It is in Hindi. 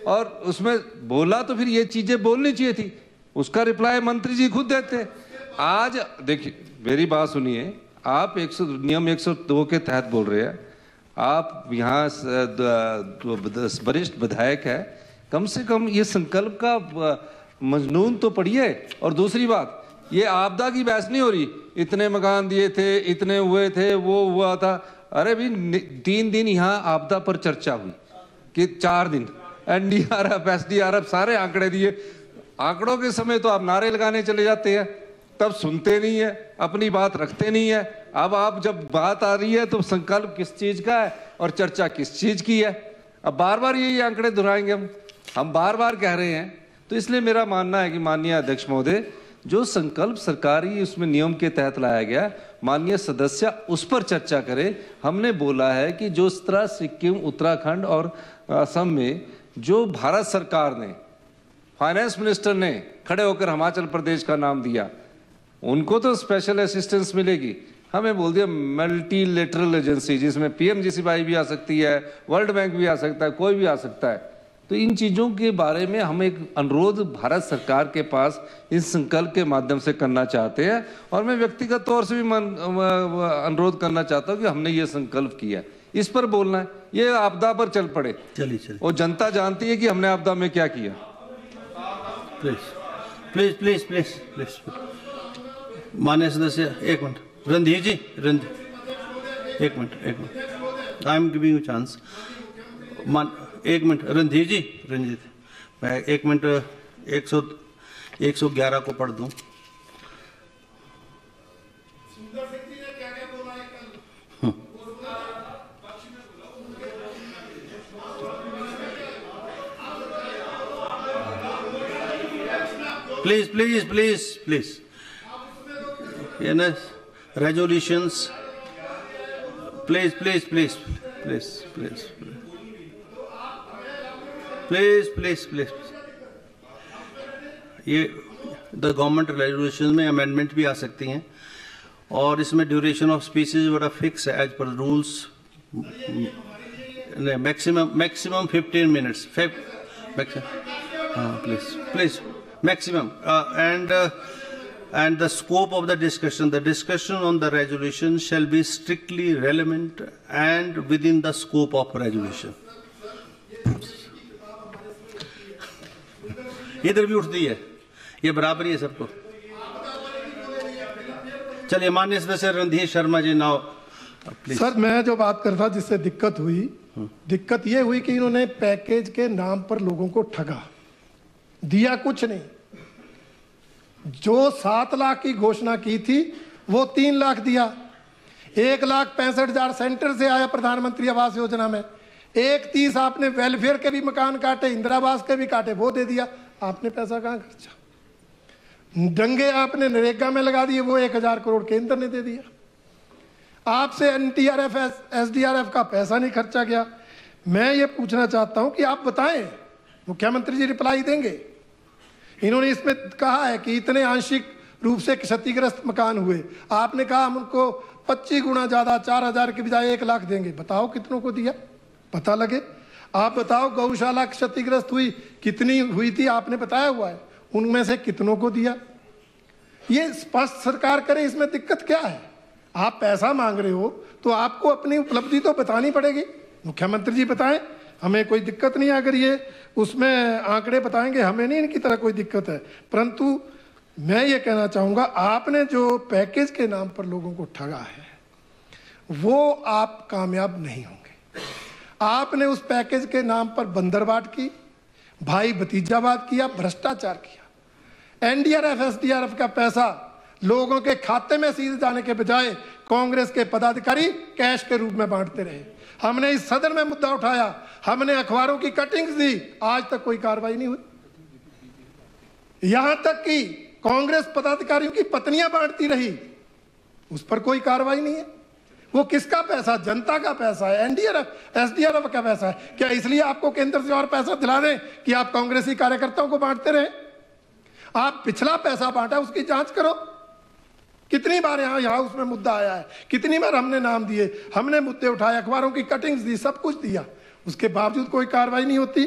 और उसमें बोला तो फिर ये चीजें बोलनी चाहिए थी, उसका रिप्लाई मंत्री जी खुद देते। आज देखिए मेरी बात सुनिए, आप नियम 102 के तहत बोल रहे हैं, आप यहाँ वरिष्ठ विधायक है, कम से कम ये संकल्प का मजनून तो पढ़िए। और दूसरी बात, ये आपदा की बहस नहीं हो रही, इतने मकान दिए थे, इतने हुए थे, वो हुआ था। अरे भी 3 दिन यहाँ आपदा पर चर्चा हुई कि 4 दिन NDRF SDRF सारे आंकड़े दिए। आंकड़ों के समय तो आप नारे लगाने चले जाते हैं, तब सुनते नहीं है, अपनी बात रखते नहीं है। अब आप जब बात आ रही है तो संकल्प किस चीज का है और चर्चा किस चीज की है। अब बार बार यही आंकड़े दोहराएंगे हम बार बार कह रहे हैं। तो इसलिए मेरा मानना है कि माननीय अध्यक्ष महोदय, जो संकल्प सरकारी उसमें नियम के तहत लाया गया, माननीय सदस्य उस पर चर्चा करें। हमने बोला है कि जो इस तरह सिक्किम, उत्तराखंड और असम में जो भारत सरकार ने, फाइनेंस मिनिस्टर ने खड़े होकर हिमाचल प्रदेश का नाम दिया, उनको तो स्पेशल असिस्टेंस मिलेगी। हमें बोल दिया मल्टीलेटरल एजेंसी, जिसमें PMGCY भी आ सकती है, वर्ल्ड बैंक भी आ सकता है, कोई भी आ सकता है। तो इन चीज़ों के बारे में हम एक अनुरोध भारत सरकार के पास इस संकल्प के माध्यम से करना चाहते हैं। और मैं व्यक्तिगत तौर से भी अनुरोध करना चाहता हूँ कि हमने ये संकल्प किया, इस पर बोलना है। ये आपदा पर चल पड़े, चलिए और जनता जानती है कि हमने आपदा में क्या किया। Please please please please please माननीय सदस्य, 1 मिनट। रणधीर जी, एक मिनट I am giving you chance. 1 मिनट रणधीर जी, रंजीत, मैं 1 मिनट 111 को पढ़ दूं। प्लीज प्लीज प्लीज प्लीज, ये ना resolutions, please please please please please please please please, ये द गवर्नमेंट रेजोल्यूशन में अमेंडमेंट भी आ सकती हैं और इसमें ड्यूरेशन ऑफ स्पीसीज बड़ा फिक्स है as per rules, maximum 15 minutes, please please maximum, and the scope of the discussion on the resolution shall be strictly relevant and within the scope of resolution. इधर भी उठती है, ये बराबरी है सबको। चलिए माननीय सदस्य Randhir Sharma ji, now please. Sir, मैं जो बात कर रहा जिससे दिक्कत हुई, दिक्कत ये हुई कि इन्होंने पैकेज के नाम पर लोगों को ठगा, दिया कुछ नहीं। जो 7 लाख की घोषणा की थी वो 3 लाख दिया। 1,65,000 सेंटर से आया प्रधानमंत्री आवास योजना में। 1,30,000 आपने वेलफेयर के भी मकान काटे, इंदिरा आवास के भी काटे, वो दे दिया। आपने पैसा कहाँ खर्चा? डंगे आपने नरेगा में लगा दिए, वो 1,000 करोड़ केंद्र ने दे दिया। आपसे NDRF SDRF का पैसा नहीं खर्चा गया। मैं ये पूछना चाहता हूं कि आप बताएं, मुख्यमंत्री जी रिप्लाई देंगे। इन्होंने इसमें कहा है कि इतने आंशिक रूप से क्षतिग्रस्त मकान हुए, आपने कहा हम उनको 25 गुना ज्यादा, 4,000 की बजाय 1 लाख देंगे। बताओ कितनों को दिया, पता लगे। आप बताओ गौशाला क्षतिग्रस्त हुई, कितनी हुई थी, आपने बताया हुआ है, उनमें से कितनों को दिया। ये स्पष्ट सरकार करे, इसमें दिक्कत क्या है? आप पैसा मांग रहे हो तो आपको अपनी उपलब्धि तो बतानी पड़ेगी। मुख्यमंत्री जी बताएं, हमें कोई दिक्कत नहीं है अगर ये उसमें आंकड़े बताएंगे, हमें नहीं इनकी तरह कोई दिक्कत है। परंतु मैं ये कहना चाहूँगा, आपने जो पैकेज के नाम पर लोगों को ठगा है वो आप कामयाब नहीं होंगे। आपने उस पैकेज के नाम पर बंदरबाट की, भाई भतीजावाद किया, भ्रष्टाचार किया। NDRF SDRF का पैसा लोगों के खाते में सीधे जाने के बजाय कांग्रेस के पदाधिकारी कैश के रूप में बांटते रहे। हमने इस सदन में मुद्दा उठाया, हमने अखबारों की कटिंग्स दी, आज तक कोई कार्रवाई नहीं हुई। यहां तक कि कांग्रेस पदाधिकारियों की पत्नियां बांटती रही, उस पर कोई कार्रवाई नहीं है। वो किसका पैसा? जनता का पैसा है, NDRF SDRF का पैसा है। क्या इसलिए आपको केंद्र से और पैसा दिला दें कि आप कांग्रेसी कार्यकर्ताओं को बांटते रहे? आप पिछला पैसा बांटा, उसकी जांच करो। कितनी बार यहाँ उसमें मुद्दा आया है, कितनी बार हमने नाम दिए, हमने मुद्दे उठाए, अखबारों की कटिंग्स दी, सब कुछ दिया, उसके बावजूद कोई कार्रवाई नहीं होती।